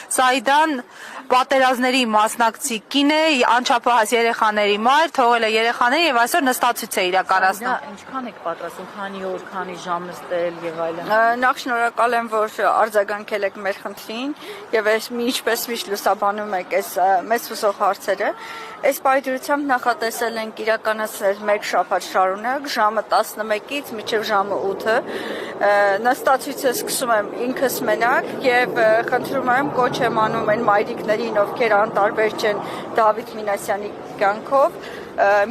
Սաիդան պատերազմների մասնակցի կին է, անչափահաս երեխաների մայր, թողել է երեխաներին եւ այսօր նստացույց է իրականացնում։ Ինչքան եք պատրաստում, քանի օր, քանի ժամ նստել եւ այլն։ Նախ շնորհակալ եմ, որ արձագանքել եք մեր խնդրին եւ այս ինչպես միշտ լուսաբանում եք այս մեծ հուսող հարցերը։ Այս պայթյունությամբ նախատեսել ենք իրականացնել 1 շաբաթ շարունակ ժամը 11-ից մինչև ժամը 8-ը։ Նստացույցը սկսում եմ ինքս մենակ եւ խնդրում եմ կոչ եմ անում այն մայրիկներին, ովքեր անտարբեր չեն Դավիթ Մինասյանի կյանքով,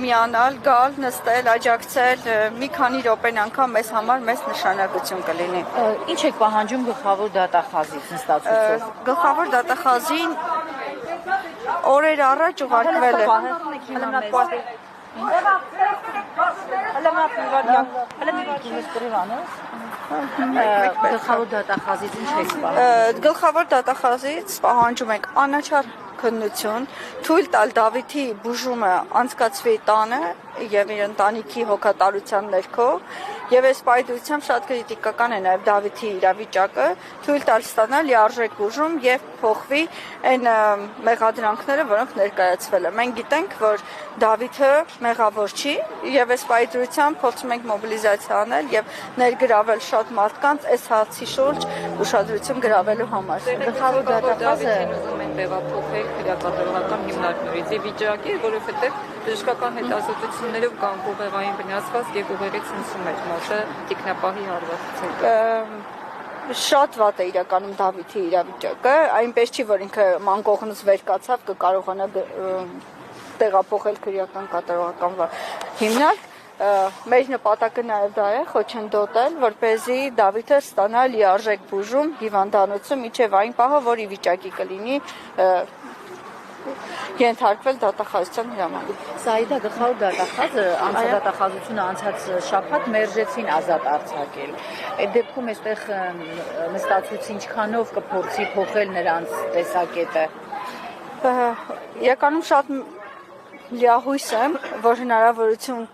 միանալ, գալ, նստել, աջակցել, մի քանի րոպեն անգամ մեզ համար մեծ նշանակություն կլինի։ Ինչ եք պահանջում գլխավոր դատախազից նստացույցով։ Գլխավոր դատախազին օրեր առաջ ուղարկվել է։ Գլխավոր դատախազից ինչ եք պահանջում։ Գլխավոր դատախազից պահանջում ենք անաչառ քննություն, թույլ տալ Դավիթի բուժումը անցկացվի տանը եւ իր ընտանիքի հոգատարության ներքո, եւ այս պայթյունությամբ շատ քրիտիկական է նաեւ Դավիթի իրավիճակը, թույլ տալ ստանալ լիարժեք բուժում եւ փոխվի այն մեղադրանքները, որոնք ներկայացվել են։ Մենք գիտենք, որ Դավիթը մեղավոր չի եւ այս պայթյունությամբ փորձում ենք մոբիլիզացիա անել եւ ներգրավել շատ մարդկանց այս հացի շուրջ ուշադրություն գրավելու համար։ Գլխավոր դատախազը ուզում են տեղափոխել քրեակատարողական հիմնարկներից եւ վիճակի, որովհետեւ բժշկական հետազոտություններով կան ուղեղային վնասվածք եւ ուղեղի ցնցումներ մոտը տիկնապահի հարվածից։ Շատ վատ է իրականում Դավիթի իրավիճակը, այնպես չի, որ ինքը մանկողնից վեր կացավ, կկարողանա տեղափոխել քրեական կատարողական հիմնարկ։ Մեր նպատակը նաև դա է խոչընդոտել, որպեսզի Դավիթը ստանա լիարժեք բուժում հիվանդանոցում մինչև այն պահը, որ ի վիճակի կլինի ենթարկվել դատախազության հրամանին։ Սաիդա գլխավոր դատախազը դատախազությունը անցած շաբաթ մերժեցին ազատ արձակել։ Այդ դեպքում այստեղ նստացույցը ինչքանով կփորձի փոխել նրանց տեսակետը։ Իրականում շատ լիահույս եմ, որ հնարավորություն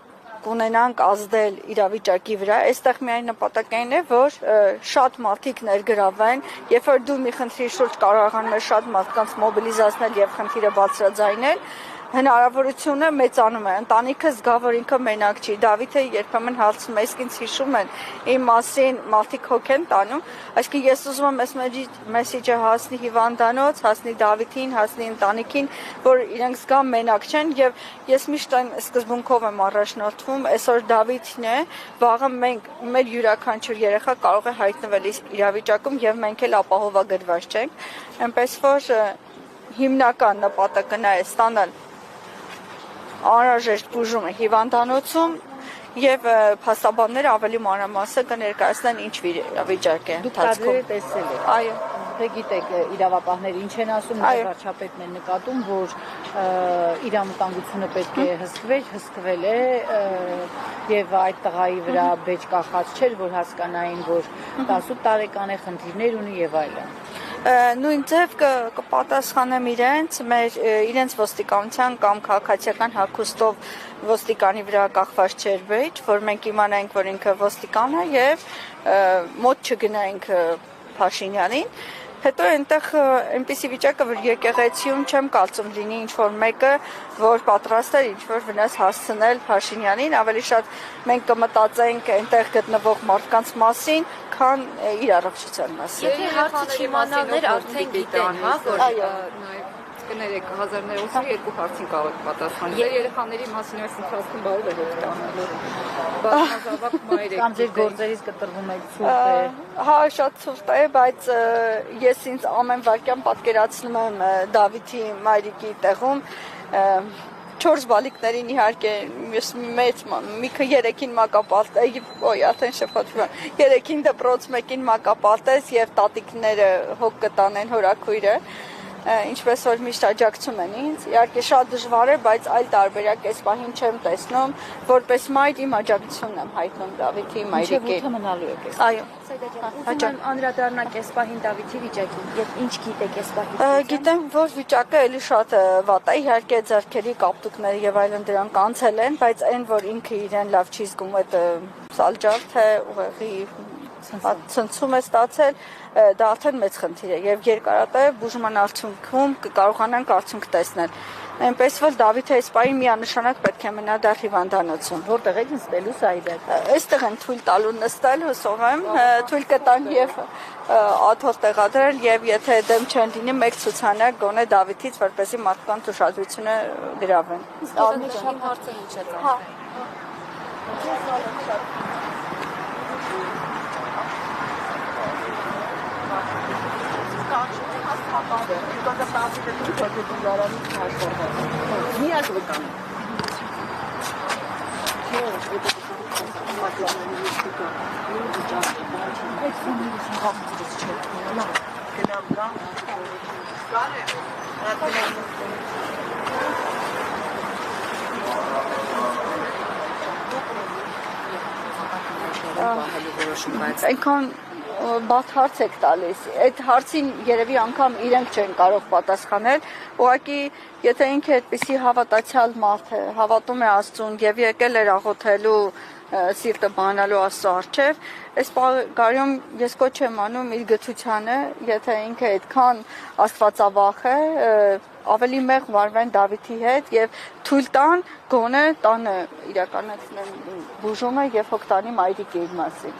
կունենանք ազդել իրավիճակի վրա, այստեղ միայն նպատակային է, որ շատ մարդիկ ներգրավեն, երբ որ դու մի խնդրի շուրջ կարողանում ես շատ մարդկանց մոբիլիզացնել եւ խնդիրը բարձրաձայնել, հնարավորությունը մեծանում է, ընտանիքը զգա, որ ինքը մենակ չի։ Դավիթը երբեմն հարցում է, իսկ ինձ հիշում են իմ մասին մարդիկ հոգ են տանում, այսինքն ես ուզում եմ այս մեսիջը հասնի հիվանդանոց, հասնի Դավիթին, հասնի ընտանիքին, որ իրենք զգան մենակ չեն եւ ես միշտ այն սկզբունքով եմ առաջնորդվում, այսօր Դավիթն է, վաղը մենք մեր յուրաքանչյուր երեխա կարող է հայտնվել իրավիճակում եւ մենք էլ ապահովագրված չենք, այնպես որ հիմնական նպատակը նա է ստանալ անհրաժեշտ բուժումը հիվանդանոցում եւ փաստաբանները ավելի մանրամասն կներկայացնեն ինչ վիճակ է ընթացքում։ Դուք տեսել եք։ Այո։ Թե գիտեք իրավապահները ինչ են ասում, վարչապետն է նկատում, որ իրավատանգությունը պետք է հսկվել է եւ այդ տղայի վրա բեջ կախած չէր, որ հասկանային, որ 18 տարեկան է, խնդիրներ ունի եւ այլն։ Նույն ձև կպատասխանեմ իրենց ոստիկանության կամ քաղաքացիական հագուստով ոստիկանի վրա կախված չէր բեջ, որ մենք իմանայինք, որ ինքը ոստիկան է եւ մոտ չգնայինք Փաշինյանին։ Հետո այնտեղ այնպիսի վիճակը, որ եկեղեցիում չեմ կարծում լինի ինչ-որ մեկը, որ պատրաստ էր ինչ-որ վնաս հասցնել Փաշինյանին, ավելի շատ մենք կմտածենք այնտեղ գտնվող մարդկանց մասին, քան իր առողջության մասին։ Եթե հարցը չիմանալներ արդեն գիտեն, հա, որ կներեք 1982 հարցին կարող եք պատասխանել։ Ձեր երեխաների մասին այս ընթացքում բարով է հոգ տանալու։ Բազմազավակ մայր եք։ Կամ ձեր գործերից կտրվում եք ցուրտ է։ Հա, շատ ցուրտ է, բայց ես ինձ ամեն վայրկյան պատկերացնում եմ Դավիթի մայրիկի տեղում 4 բալիկներին իհարկե մեծ միքը 3-ին մակապարտեզ, արդեն շփոթվում 3-ին դպրոց, 1-ին մակապարտեզ եւ տատիկները հոգ կտանեն հորաքույրը, ինչպես որ միշտ աջակցում են ինձ։ Իհարկե շատ դժվար է, բայց այլ տարբերակ այս պահին չեմ տեսնում, որպես մայր իմ աջակցությունն եմ հայտնում Դավիթի մայրիկի։ Ինչու մնալու եք։ Այո։ Ուրեմն անդրադառնանք այս պահին Դավիթի վիճակին եւ ինչ գիտեք այս պահին։ Գիտեմ, որ վիճակը էլի շատ վատ է, իհարկե ձեռքերի կապտուկները եւ այլն դրանք անցել են, բայց այն որ ինքը իրեն լավ չի զգում, այդ սալջարդ է, ուղեղի ցնցում է ստացել, դա արդեն մեծ խնդիր է եւ երկարատև բուժման արդյունքում կկարողանանք արդյունք տեսնել։ Այնպես որ Դավիթը այս պահին միանշանակ պետք է մնա դա հիվանդանոցում։ Որտեղ եք նստելու սա իրակ։ Այստեղ են թույլ տալու նստել, հուսով եմ, թույլ կտան եւ աթոռ տեղադրել եւ եթե դեմ չեն լինի մեկ ցուցանակ գոնե Դավիթից, որպեսզի մարդկանց ուշադրությունը գրավեն։ Շատ հարցեր ինչ է ծախսել։ Այնքան բաց հարց եք տալիս, այդ հարցին երևի անգամ իրենք չեն կարող պատասխանել, ուղղակի եթե ինքը այդպիսի հավատացյալ մարդ է, հավատում է Աստծուն եւ եկել էր աղոթելու սիրտը բանալու Աստծո առջև, այս պարագայում ես կոչ եմ անում իր գթությանը, եթե ինքը այդքան աստվածավախ է, ավելի մեղ վարվեն Դավիթի հետ եւ թույլ տան գոնե տանը իրականացնեն բուժումը եւ հոգ տանի մայրիկի իր մասին։